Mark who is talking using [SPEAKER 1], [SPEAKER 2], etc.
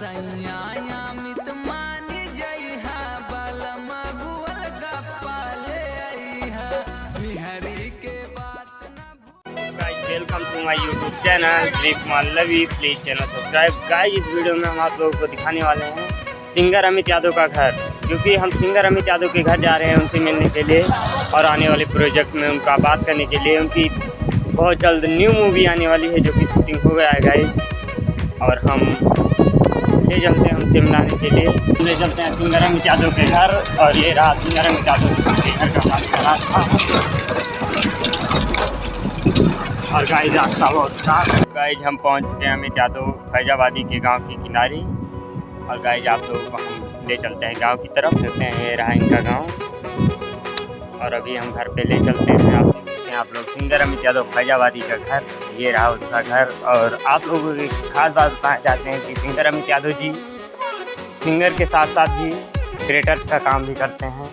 [SPEAKER 1] Welcome to my YouTube channel Shri Kumar Lavi. Please channel subscribe. Guys इस video में हम आप लोगों को दिखाने वाले हैं सिंगर अमित यादव का घर, क्योंकि हम सिंगर अमित यादव के घर जा रहे हैं उनसे मिलने के लिए और आने वाले प्रोजेक्ट में उनका बात करने के लिए। उनकी बहुत जल्द न्यू मूवी आने वाली है जो कि शूटिंग हो गया है गाइस, और हम ले चलते हैं उनसे मिलाने के लिए। ले चलते हैं सिंगर अमित यादव के घर, और ये रहा सिंगर अमित यादव के घर का रास्ता। और गाइस रास्ता बहुत था। गाइस हम पहुंच गए अमित यादव फैजाबादी के गांव के किनारे, और गाइस आप लोगों को हम ले चलते हैं गांव की तरफ। देखते हैं ये रहा इनका गांव, और अभी हम घर पे ले चलते हैं। आप लोग सिंगर अमित यादव फैजाबादी का घर, ये रहा उनका घर। और आप लोगों की खास बात बताना चाहते हैं कि सिंगर अमित यादव जी सिंगर के साथ साथ भी क्रिएटर का काम भी करते हैं।